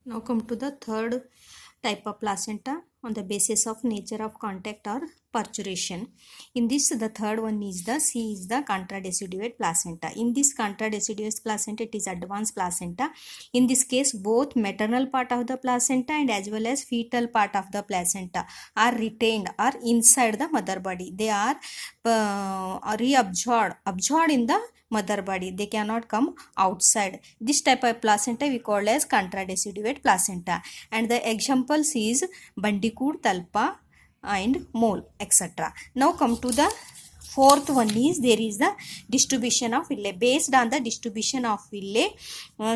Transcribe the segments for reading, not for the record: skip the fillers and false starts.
Now come to the third type of placenta on the basis of nature of contact or parturition. In this, the third one is the C is the contradeciduate placenta. In this contradeciduous placenta, it is advanced placenta. In this case, both maternal part of the placenta and as well as fetal part of the placenta are retained or inside the mother body. They are absorbed in the mother body. They cannot come outside. This type of placenta we call as contradeciduate placenta, and the examples is Bandicoot, Talpa and mole, etc. Now come to the fourth one is there is the distribution of villi. Based on the distribution of villi,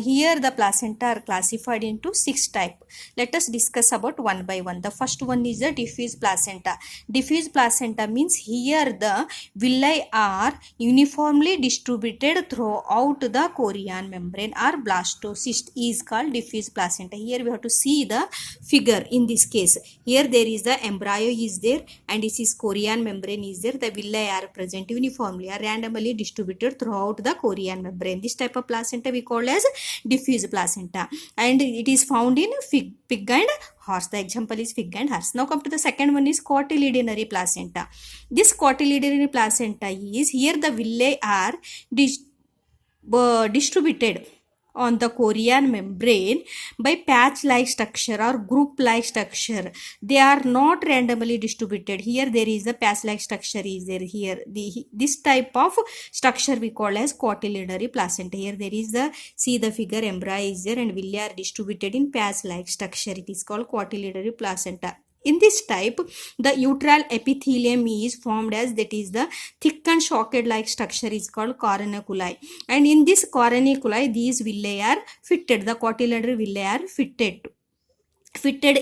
here the placenta are classified into 6 type. Let us discuss about one by one. The first one is the diffuse placenta. Diffuse placenta means here the villi are uniformly distributed throughout the chorion membrane or blastocyst is called diffuse placenta. Here we have to see the figure. In this case, here there is the embryo is there and this is chorion membrane is there. The villi are present uniformly or randomly distributed throughout the chorion membrane. This type of placenta we call as diffuse placenta, and it is found in pig and horse. The example is pig and horse. Now come to the second one is cotyledonary placenta. This cotyledonary placenta is here the villi are distributed on the chorion membrane by patch-like structure or group-like structure. They are not randomly distributed. Here there is a patch-like structure is there. Here this type of structure we call as cotyledonary placenta. Here there is the see the figure embryo is there and villi are distributed in patch-like structure. It is called cotyledonary placenta. In this type, the uteral epithelium is formed as that is the thick and shocked like structure is called coronaculi. And in this coronaculi, these villi are fitted. The cotyledonary villi are fitted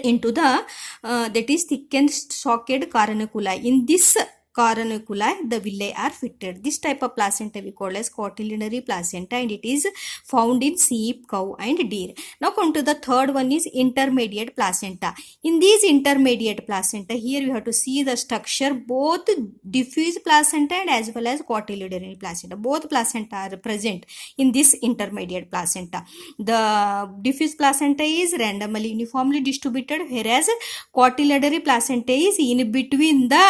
into the that is thick and shocked coronaculi. In this coronaculi, the villi are fitted. This type of placenta we call as cotyledonary placenta, and it is found in sheep, cow and deer. Now come to the third one is intermediate placenta. In these intermediate placenta, here we have to see the structure, both diffuse placenta and as well as cotyledonary placenta. Both placenta are present in this intermediate placenta. The diffuse placenta is randomly uniformly distributed, whereas cotyledonary placenta is in between the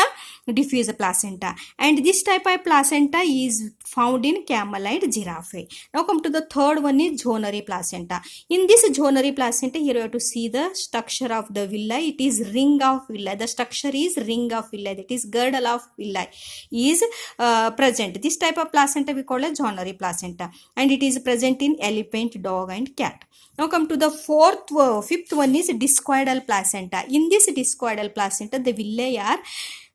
diffuse placenta, and this type of placenta is found in camel and giraffe. Now come to the third one is zonary placenta. In this zonary placenta, here you have to see the structure of the villi. It is ring of villi. The structure is ring of villi, that is girdle of villi is present. This type of placenta we call as zonary placenta, and it is present in elephant, dog and cat. Now come to the fifth one is discoidal placenta. In this discoidal placenta, the villi are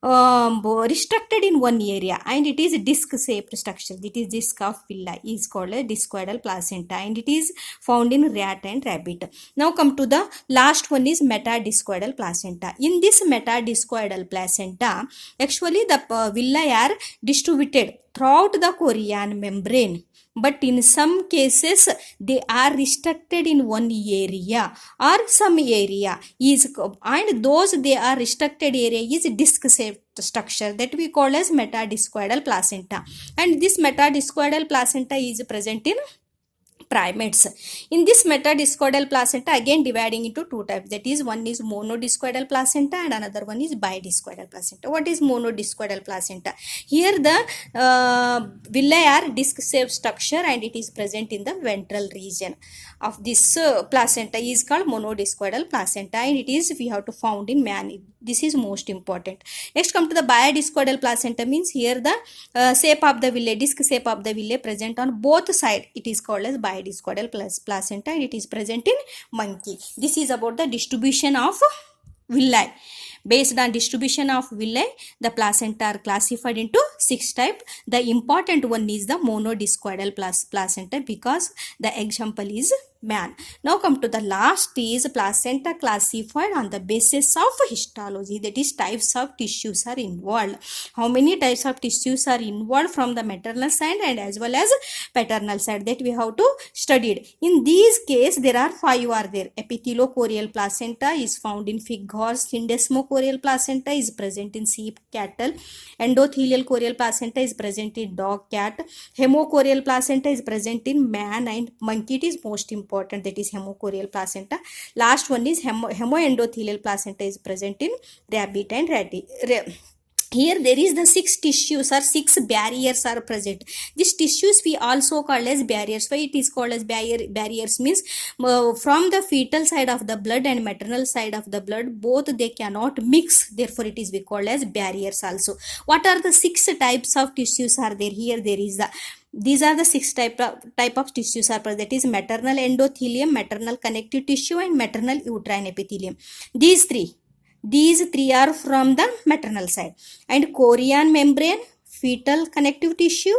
restricted in one area and it is disc shaped structure. It is disc of villi is called a discoidal placenta, and it is found in rat and rabbit. Now come to the last one is metadiscoidal placenta. In this metadiscoidal placenta, actually the villi are distributed throughout the chorion membrane, but in some cases they are restricted in one area or some area is, and those they are restricted area is disc shaped structure that we call as metadiscoidal placenta, and this metadiscoidal placenta is present in primates. In this metadiscoidal placenta, again dividing into two types, that is one is monodiscoidal placenta and another one is bidiscoidal placenta. What is monodiscoidal placenta? Here the villi are disc shaped structure and it is present in the ventral region of this placenta is called monodiscoidal placenta, and it is we have to found in man. This is most important. Next come to the bidiscoidal placenta, means here the shape of the villi, disc shape of the villi present on both sides. It is called as bidiscoidal placenta, and it is present in monkey. This is about the distribution of villi. Based on distribution of villi, the placenta are classified into 6 types. The important one is the monodiscoidal placenta because the example is man. Now come to the last is placenta classified on the basis of histology, that is types of tissues are involved. How many types of tissues are involved from the maternal side and as well as paternal side, that we have to studied. In these case there are 5 are there. Epitheliochorial placenta is found in pig, horse. Syndesmochorial placenta is present in sheep, cattle. Endothelial chorial placenta is present in dog, cat. Hemochorial placenta is present in man and monkey. It is most important. important, that is hemochorial placenta. Last one is hemoendothelial placenta is present in rabbit and here there is the 6 tissues or 6 barriers are present. These tissues we also call as barriers. Why it is called as barriers means from the fetal side of the blood and maternal side of the blood, both they cannot mix, therefore it is we called as barriers also. What are the 6 types of tissues are there? Here there is the, these are the 6 type of tissues are present, that is maternal endothelium, maternal connective tissue and maternal uterine epithelium. These three are from the maternal side. And chorion membrane, fetal connective tissue,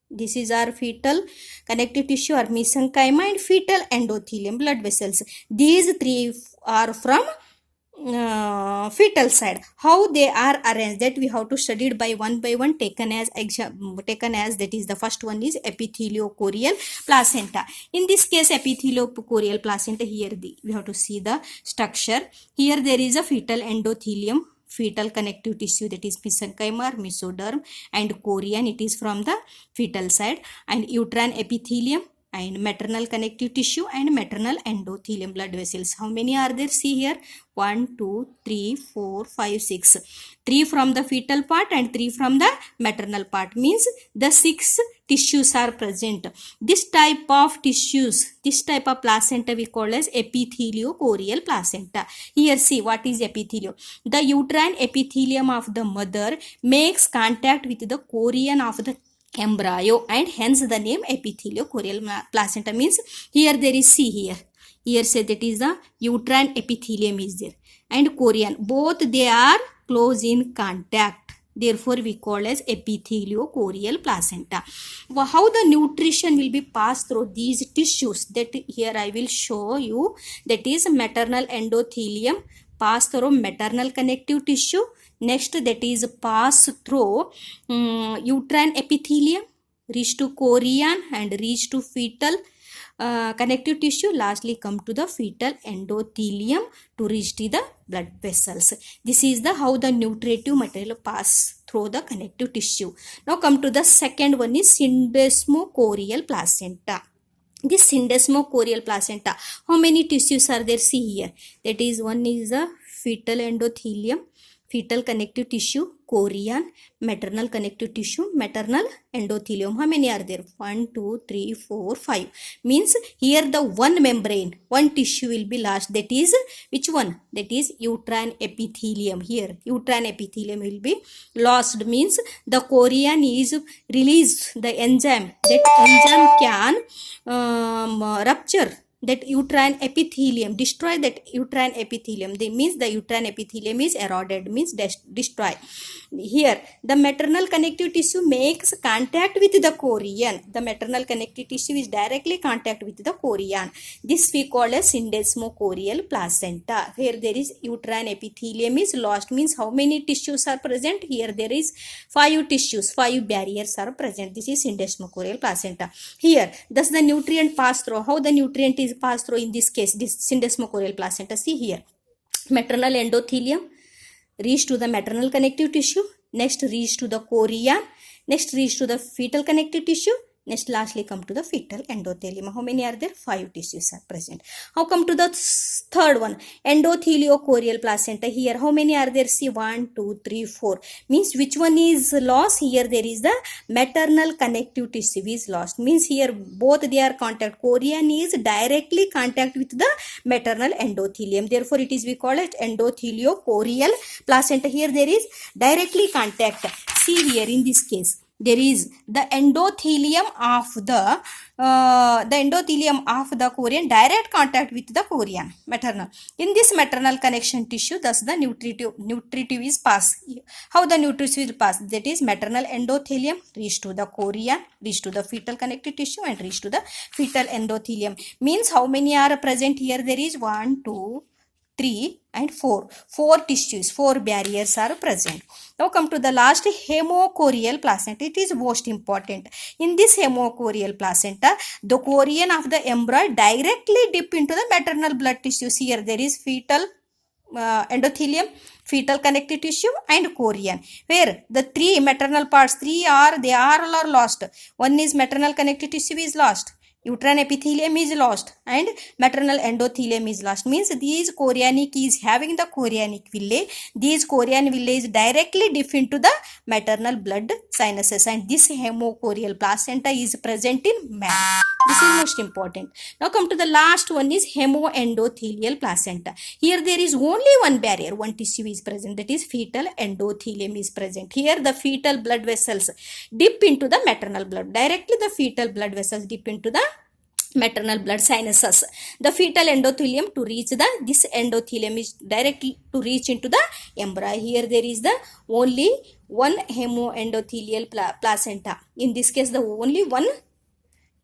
this is our fetal connective tissue or mesenchyma, and fetal endothelium, blood vessels. These 3 are from fetal side. How they are arranged, that we have to study it by one, taken as that is the first one is epitheliochorial placenta. In this case epitheliochorial placenta, here we have to see the structure. Here there is a fetal endothelium, fetal connective tissue, that is mesenchyma or mesoderm, and chorion, it is from the fetal side, and uterine epithelium and maternal connective tissue and maternal endothelium, blood vessels. How many are there? See here, 1, 2, 3, 4, 5, 6. 3 from the fetal part and 3 from the maternal part, means the 6 tissues are present. This type of tissues, this type of placenta we call as epitheliochorial placenta. Here see what is epithelium. The uterine epithelium of the mother makes contact with the chorion of the embryo, and hence the name epitheliochorial placenta. Means here there is, see here say that is the uterine epithelium is there and chorion, both they are close in contact, therefore we call as epitheliochorial placenta. How the nutrition will be passed through these tissues, that here I will show you. That is maternal endothelium pass through maternal connective tissue. Next, that is pass through uterine epithelium, reach to chorion and reach to fetal connective tissue. Lastly, come to the fetal endothelium to reach to the blood vessels. This is the how the nutritive material pass through the connective tissue. Now come to the second one is syndesmochorial placenta. This syndesmochorial placenta, how many tissues are there? See here, that is one is the fetal endothelium, fetal connective tissue, chorion, maternal connective tissue, maternal endothelium. How many are there? 1, 2, 3, 4, 5. Means here the one membrane, one tissue will be lost. That is which one? That is uterine epithelium. Here uterine epithelium will be lost. Means the chorion is released the enzyme. That enzyme can rupture that uterine epithelium, destroy that uterine epithelium. They means the uterine epithelium is eroded, means destroy. Here the maternal connective tissue makes contact with the chorion. The maternal connective tissue is directly contact with the chorion. This we call as syndesmochorial placenta. Here there is uterine epithelium is lost, means how many tissues are present? Here there is 5 tissues, 5 barriers are present. This is syndesmochorial placenta. Here thus the nutrient pass through. How the nutrient is passed through in this case, this syndesmochorial placenta? See here, maternal endothelium reach to the maternal connective tissue, next reach to the chorion, next reach to the fetal connective tissue, next lastly come to the fetal endothelium. How many are there? 5 tissues are present. How come to the third one, endotheliochorial placenta? Here how many are there? See 1, 2, 3, 4. Means which one is lost? Here there is the maternal connective tissue is lost. Means here both they are contact. Chorion is directly contact with the maternal endothelium. Therefore it is we call it endotheliochorial placenta. Here there is directly contact. See here in this case, there is the endothelium of the chorion, direct contact with the chorion, maternal. In this maternal connection tissue, thus the nutritive is passed. How the nutritive will pass? That is maternal endothelium reach to the chorion, reach to the fetal connective tissue and reach to the fetal endothelium. Means how many are present here? There is 1, 2, 3 and 4. 4 tissues, 4 barriers are present. Now come to the last, hemochorial placenta. It is most important. In this hemochorial placenta, the chorion of the embryo directly dip into the maternal blood tissues. Here there is fetal endothelium, fetal connective tissue and chorion. Where the 3 maternal parts, 3 are, they are all are lost. One is maternal connective tissue is lost. Uterine epithelium is lost and maternal endothelium is lost. Means these chorionic is having the chorionic villi. These chorionic villi is directly dip into the maternal blood sinuses, and this hemochorial placenta is present in man. This is most important. Now come to the last one is hemoendothelial placenta. Here there is only one barrier, one tissue is present, that is fetal endothelium is present. Here the fetal blood vessels dip into the maternal blood. Directly the fetal blood vessels dip into the maternal blood sinuses. The fetal endothelium to reach the, this endothelium is directly to reach into the embryo. Here there is the only one hemoendothelial placenta. In this case the only one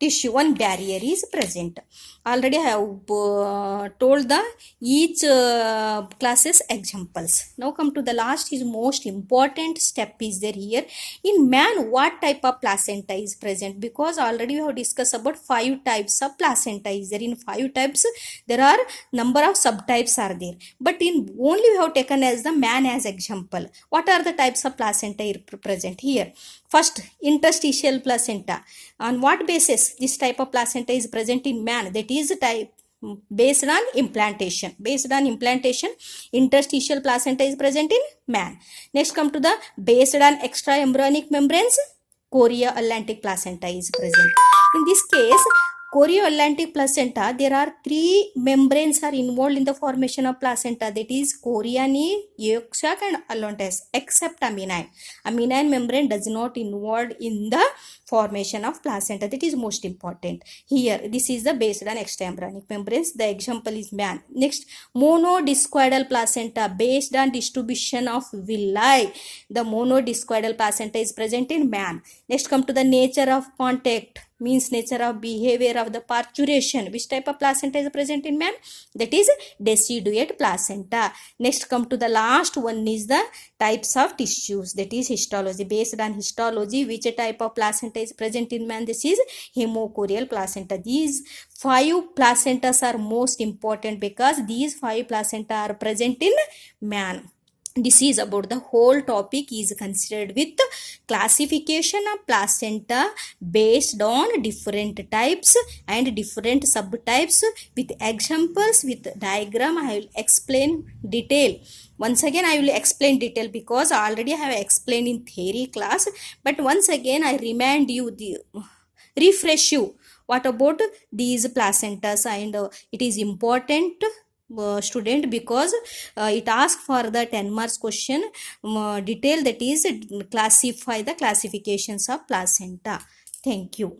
tissue, one barrier is present. Already I have told the each classes examples. Now come to the last is most important step is there here. In man, what type of placenta is present? Because already we have discussed about 5 types of placenta is there. In 5 types there are number of subtypes are there, but in only we have taken as the man as example. What are the types of placenta present here? First, interstitial placenta. On what basis this type of placenta is present in man? That is type based on implantation. Based on implantation, interstitial placenta is present in man. Next come to the based on extraembryonic membranes, chorioatlantic placenta is present. In this case, chorioatlantic placenta, there are 3 membranes are involved in the formation of placenta, that is choriony, yolk sac and allantois, except amidine. Amidine membrane does not involved in the formation of placenta. That is most important. Here this is the based on extraembryonic membranes. The example is man. Next, monodiscoidal placenta, based on distribution of villi. The monodiscoidal placenta is present in man. Next come to the nature of contact, means nature of behavior of the parturition. Which type of placenta is present in man? That is deciduate placenta. Next come to the last one is the types of tissues, that is histology. Based on histology, which type of placenta is present in man? This is hemochorial placenta. These 5 placentas are most important because these 5 placenta are present in man. This is about the whole topic is considered with classification of placenta based on different types and different subtypes with examples, with diagram. I will explain detail. Once again I will explain detail because already I have explained in theory class, but once again I remind you, refresh you what about these placentas, and it is important student because it asks for the 10 marks question detail, that is classify the classifications of placenta. Thank you.